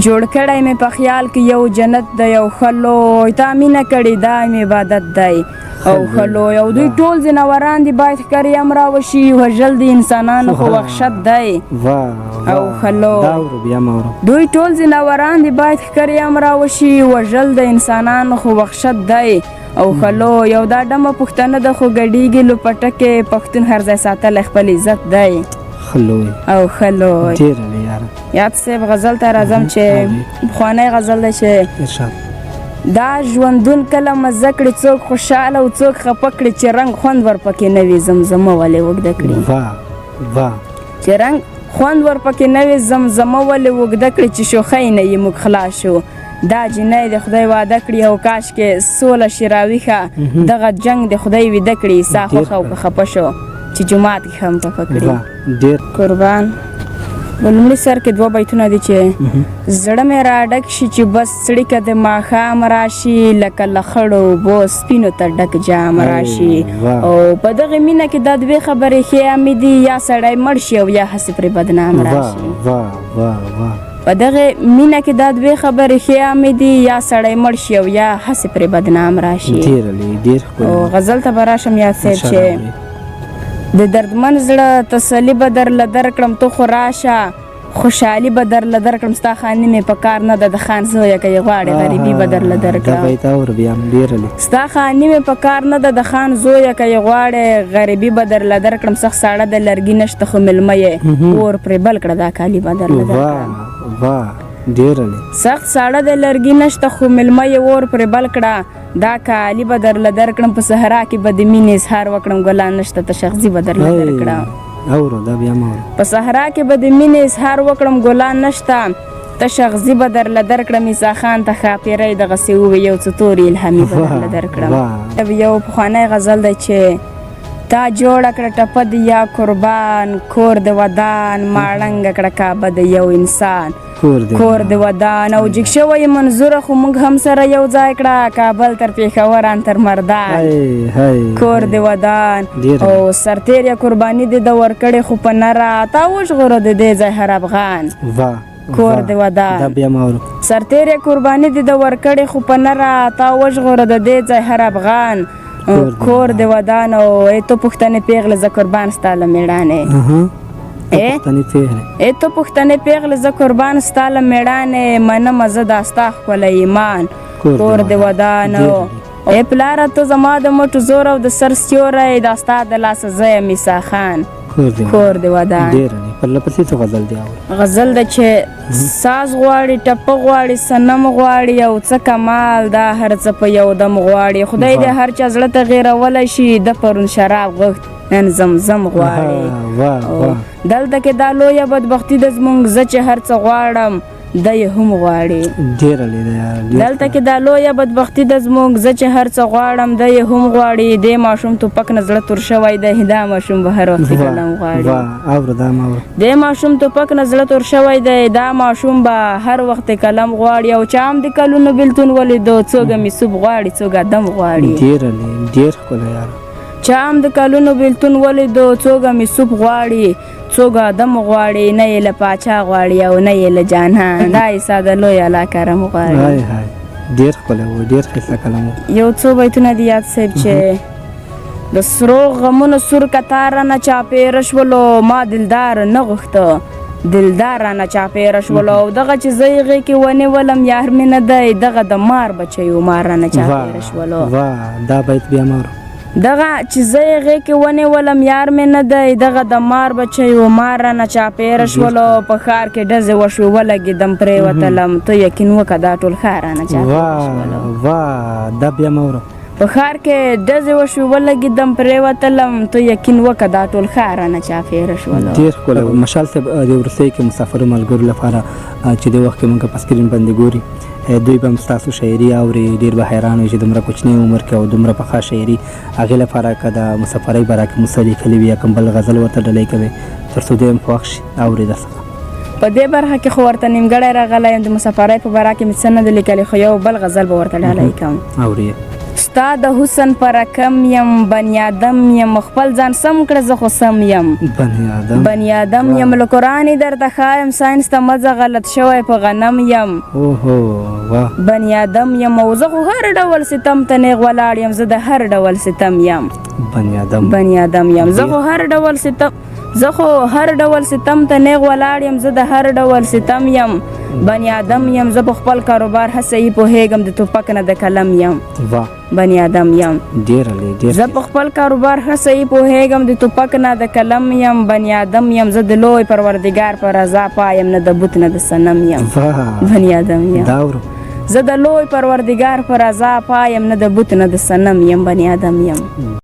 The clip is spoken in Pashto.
جوړ کړی مې په خیال کې یو جنت دی او ښه لوی تا مینه کړې دا مې عبادت دی او ښه لوی او دوی ټول ځناوران دي باید ښکرې هم راوشي وژل د انسانانو خو وحشت دی او ښه لوی دوی ټول ځناوران دي باید ښکرې هم راوشي وژل د انسانانو خو وحشت دی او ښه لوی یو دا ډمه پښتنه ده خو ګډېږي لوپټکې پښتون هر ځای ساتلی خپل عزت دی او ښه لوی یاد صاحب غزل ته راځم چې پخوانی غزل دی چې دا ژوندون کله مزه کړي څوک خوشحاله او څوک خفه کړي چې رنګ خوند ورپکې نه وي زمزمه ولې اوږده کړي چې رنګ خوند ورپکې نه وي زمزمه ولې اوږده کړي چې شوخۍ نه یې موږ خلاص شو دا جنۍ د خدای واده کړي او کاش کې سوله شي راویښه دغه جنګ د خدای ویده کړي سا خوښه او که خفه شو چې جومات کې هم ټپه کړي قربان په لومړي سر کې 2 بیتونه دي چې زړه مې راډک شي چې بس څړیکه د ماښام راشي لکه له خړو اوبو سپینو ته ډک جام راشي او په دغې مینه کې دا 2 خبرې ښې عامې دي یا سړی مړ شي او یا هسې پرې بدنام راشي په دغې مینه کې دا 2 خبرې ښې عامې دي یا سړی مړ شي او یا هسې پرې بدنام راشي او غزل ته به راشم یاد صاحب چې د دردمن زړه تسلي به درله درکړم ته خو راشه خوشحالي به درله درکړم ستا خاني مې په کار نه ده د خان زویه که یې غواړې غریبي به درله درکړم ستا خاني مې په کار نه ده د خان زویه که یې غواړې غریبي به درله درکړم سخت ساړه د لرګي نشته خو مېلمه یې اور پرې بل کړه دا کالي به درله درکړم سخت ساړه د لرګي نشته خو مېلمه یې اور پرې بل کړه دا کالي به درله درکړم په صحرا کې به د مینې اظهار وکړم ګلان نشته تشخصي به درله درکړم په صحرا کې به د مینې اظهار وکړم ګلان نشته تشخصي به درله درکړم عیسی خان ته ښاپیری دغسې ووې یو څه تورې الهامي به درله درکړم یو پخوانی غزل دی چې تا جوړه کړه ټپه د یا قربان کور د ودان ماړنګه کړه کعبه د یو انسان کور د ودان او جګ شوی منظوره خو موږ هم سره یو ځای کړه کابل تر پېښور تر مردان کور د ودان او سرتېریه قرباني دې د ورکړې خو په نره تا وژغوره د دې ځای هر افغان کور د ودان سرتېریه قرباني دې د ورکړې خو په نره تا وژغوره د دې ځای هر افغان کور د ودان او تو پښتنې پیغله زه قربان ستا له مېړانې تو پښتنې پیغله زه قربان ستا له مېړانې منمه زه دا ستا ښکلی ایمان کور د ودان پلاره ته زما د مټو زور او د سر سیوری دا ستا د لاسه زه یم عیسی خان کور د ودان غزل ده چې ساز غواړي ټپه غواړي صنم غواړي او څه کمال دا هر څه په یو دم غواړي خدای دې هر چا زړه ته غیرولی شي د پرون شراب غوښت نن زمزم غواړي دلته کې دا لویه بدبختي ده زموږ زه چې هر څه غواړم دی هم غواړي دلته کې دا لویه بدبختي ده زموږ زه چې هر څه غواړم دی هم غواړي دې ماشوم ټوپک نه زړه تور شوی دی دا ماشوم به هر وخت قلم غواړي دې ماشوم ټوپک نه زړه تور شوی دی دا ماشوم به هر وخت قلم غواړي او چا هم د کلونو بېلتون ولیدو څوک میسوب غواړي څوک ادم غواړي چا هم د کلونو بېلتون ولیدو څوک میسوب غواړي څوک ادم غواړي نه یې له پاچا غواړي او نه یې له جانان دا عیسی د لوی الله کرم غواړي یو څو بیتونه دي یاد صاحب چې د سرو غمونو سور کتار رانه چاپېره شولو ما دلدار نه غوښته دلدار رانه چاپېره شولو او دغه چې زه یې غېږ کې ونیولم یار مې نه دی دغه د مار بچیو مار رانه چاپېره شولو دغه چې زه یې غېږ کې ونیولم یار مې نه دی دغه د مار بچیو مار رانه چاپېره شولو په ښار کې ډزې وشوې ولګېدم پرېوتلم ته یقین وکړه دا ټول ښار رانه چاپېره شولو په ښار کې ډزې وشوې ولګېدم پرېوتلم ته یقین وکړه دا ټول ښار رانه چاپېره شولو مشال صاحب د وروستۍ کې مسافرو ملګرو لپاره چې د وخت کې موږ په سکرین باندې ګوري دوی به هم ستاسو شاعري اوري ډېر به حیران وي چې دومره کوچنی عمر کې او دومره پخه شاعري هغې لپاره که د مسافرۍ باره کې موسی لیکلي وي یا کوم بل غزل ورته ډالۍ کوي تر څو دوی هم خوښ شي اوري درڅخه په دې برخه کې خو ورته نیمګړی راغلی یم د مسافرۍ په باره کې مې څه نه دي لیکلي خو یو بل غزل به ورته ډالۍ کوم اوري ستا د حسن پر کم یم بنی آدم یم خپل ځان سم کړه زه خو سم یم بنی آدم یم له قرآن درته ښایم ساینس ته مزه غلط شوی په غنم یم بنی آدم یم او زه خو هر ډول ستم ته نیغ ولاړ یم زه د هر ډول ستم یم بنی آدم یم زه خو هر ډول ستم ته نیغ ولاړ یم زه د هر ډول ستم یم بنی آدم یم زه په خپل کاروبار هسه یې پوهېږم د ټوپک نه د قلم یم بنی آدم یم زه په خپل کاروبار هسه یې پوهېږم د ټوپک نه د قلم یم بنی آدم یم زه د لوی پروردګار په رضا پایم نه د بت نه د صنم یم بنی آدم یم زه د لوی پروردګار په رضا پایم نه د بت نه د صنم یم بنی آدم یم